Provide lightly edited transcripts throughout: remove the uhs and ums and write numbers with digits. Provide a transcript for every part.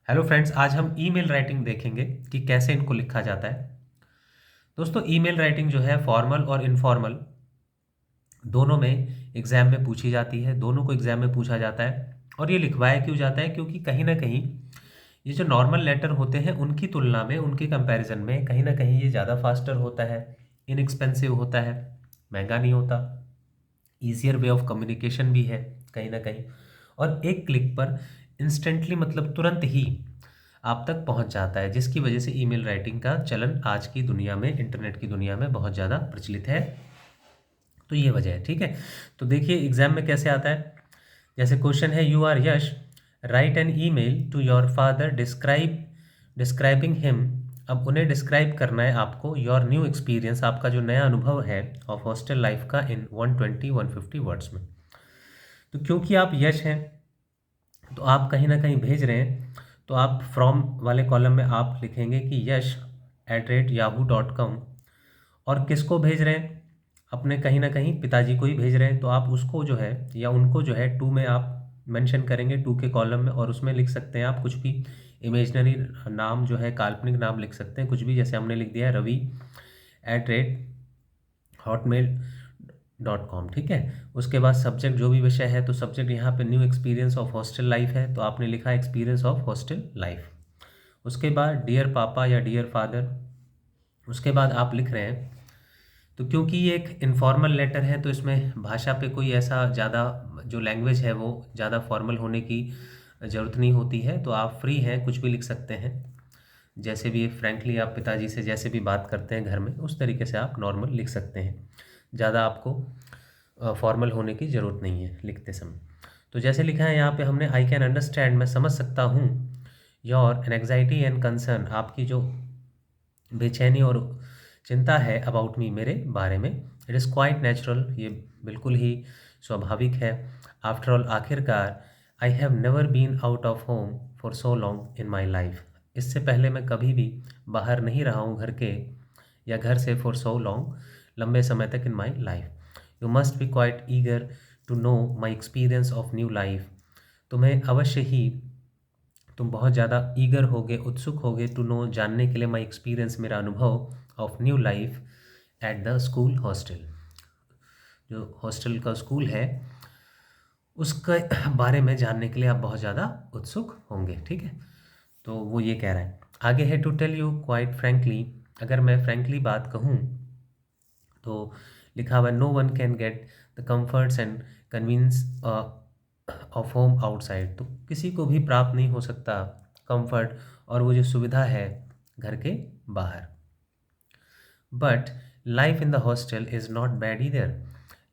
Hello friends, आज हम email writing देखेंगे कि कैसे इनको लिखा जाता है। दोस्तों, ईमेल राइटिंग जो है फॉर्मल और इनफॉर्मल दोनों में एग्जाम में पूछी जाती है। दोनों को एग्जाम में पूछा जाता है। और ये लिखवाया क्यों जाता है? क्योंकि कहीं ना कहीं ये जो नॉर्मल लेटर होते हैं उनकी तुलना में, उनके कंपैरिजन में कहीं ना कहीं ये ज़्यादा फास्टर होता है, इनएक्सपेंसिव होता है, महंगा नहीं होता, ईजियर वे ऑफ कम्युनिकेशन भी है कहीं ना कहीं, और एक क्लिक पर इंस्टेंटली मतलब तुरंत ही आप तक पहुंच जाता है, जिसकी वजह से ईमेल राइटिंग का चलन आज की दुनिया में, इंटरनेट की दुनिया में बहुत ज़्यादा प्रचलित है। तो ये वजह है, ठीक है। तो देखिए एग्जाम में कैसे आता है। जैसे क्वेश्चन है, you are Yash, write an email to your father describing him. अब उन्हें डिस्क्राइब करना है आपको योर न्यू एक्सपीरियंस, आपका जो नया अनुभव है ऑफ हॉस्टल लाइफ का, इन 120-150 वर्ड्स में। तो क्योंकि आप यश हैं तो आप कहीं ना कहीं भेज रहे हैं, तो आप फ्रॉम वाले कॉलम में आप लिखेंगे कि यश@yahoo.com। और किसको भेज रहे हैं? अपने कहीं ना कहीं पिताजी को ही भेज रहे हैं, तो आप उसको जो है या उनको जो है टू में आप मेंशन करेंगे, टू के कॉलम में, और उसमें लिख सकते हैं आप कुछ भी इमेजनरी नाम जो है, काल्पनिक नाम लिख सकते हैं कुछ भी। जैसे हमने लिख दिया है Ravi@hotmail.com, ठीक है। उसके बाद सब्जेक्ट जो भी विषय है, तो सब्जेक्ट यहाँ पे new experience of hostel life है, तो आपने लिखा एक्सपीरियंस ऑफ हॉस्टल लाइफ। उसके बाद डियर पापा या डियर फादर। उसके बाद आप लिख रहे हैं, तो क्योंकि ये एक इनफॉर्मल लेटर है तो इसमें भाषा पे कोई ऐसा ज़्यादा, जो लैंग्वेज है वो ज़्यादा फॉर्मल होने की ज़रूरत नहीं होती है, तो आप फ्री हैं, कुछ भी लिख सकते हैं। जैसे भी फ्रैंकली आप पिताजी से जैसे भी बात करते हैं घर में, उस तरीके से आप नॉर्मल लिख सकते हैं। ज़्यादा आपको फॉर्मल होने की ज़रूरत नहीं है लिखते समय। तो जैसे लिखा है यहाँ पे हमने, आई कैन अंडरस्टैंड, मैं समझ सकता हूँ, योर एनग्जाइटी एंड कंसर्न, आपकी जो बेचैनी और चिंता है, अबाउट मी, मेरे बारे में। इट इज़ क्वाइट नेचुरल, ये बिल्कुल ही स्वाभाविक है। आफ्टर ऑल, आखिरकार, I have never been out of home for so long in my life, इससे पहले मैं कभी भी बाहर नहीं रहा हूँ घर के या घर से, फॉर सो लॉन्ग, लंबे समय तक, in my life. You must be quite eager to know my experience of new life, तुम्हें अवश्य ही, तुम बहुत ज़्यादा ईगर होगे, उत्सुक होगे, टू नो, जानने के लिए, माई एक्सपीरियंस, मेरा अनुभव, of new life at the school hostel, जो हॉस्टल का स्कूल है उसके बारे में जानने के लिए आप बहुत ज़्यादा उत्सुक होंगे, ठीक है। तो वो ये कह रहा है। आगे है, to tell you quite frankly, अगर मैं फ्रैंकली बात कहूँ तो लिखा हुआ, no one can get the comforts and convenience of home outside, तो किसी को भी प्राप्त नहीं हो सकता कंफर्ट और वो जो सुविधा है घर के बाहर। But life in the hostel is not bad either,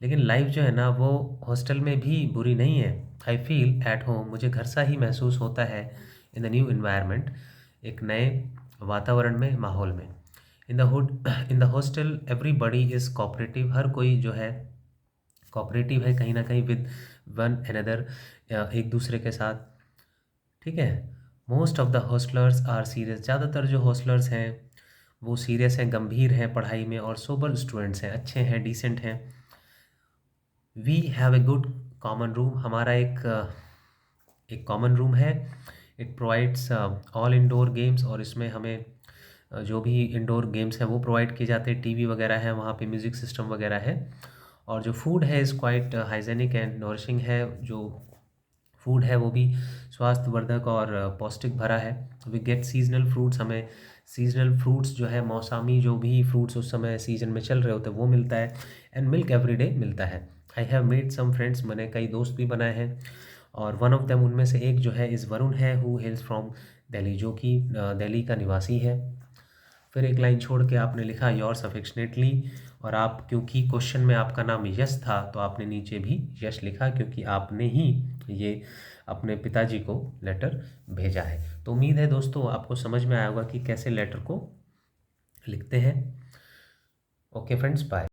लेकिन लाइफ जो है ना वो हॉस्टल में भी बुरी नहीं है। आई फील एट होम, मुझे घर सा ही महसूस होता है, इन द न्यू इन्वायरमेंट, एक नए वातावरण में, माहौल में। In the hostel everybody is cooperative, हर कोई जो है कोऑपरेटिव है कहीं ना कहीं, विद वन अनदर, एक दूसरे के साथ, ठीक है। Most of the hostellers are serious, ज़्यादातर जो हॉस्टलर्स हैं वो सीरियस हैं, गंभीर हैं पढ़ाई में, और सोबर स्टूडेंट्स हैं, अच्छे हैं, डिसेंट हैं। We have a good common room, हमारा एक कॉमन रूम है। It provides all indoor games, और इसमें हमें जो भी इंडोर गेम्स हैं वो प्रोवाइड किए जाते हैं, टीवी वगैरह है वहाँ पे, म्यूज़िक सिस्टम वगैरह है। और जो फूड है is quite hygienic and nourishing है, जो फूड है वो भी स्वास्थ्यवर्धक और पौष्टिक भरा है। वी गेट सीजनल फ्रूट्स, हमें सीजनल फ्रूट्स जो है, मौसमी जो भी फ्रूट्स उस समय सीजन में चल रहे होते हैं वो मिलता है। एंड मिल्क एवरीडे मिलता है। I have made some friends, मैंने कई दोस्त भी बनाए हैं, और वन ऑफ देम, उनमें से एक जो है, इज़ वरुण है, हु हेल्स फ्रॉम दिल्ली, जो कि दिल्ली का निवासी है। फिर एक लाइन छोड़ के आपने लिखा, योर्स अफेक्शनेटली, और आप, क्योंकि क्वेश्चन में आपका नाम यश था तो आपने नीचे भी यश लिखा, क्योंकि आपने ही ये अपने पिताजी को लेटर भेजा है। तो उम्मीद है दोस्तों आपको समझ में आया होगा कि कैसे लेटर को लिखते हैं। Okay friends, bye.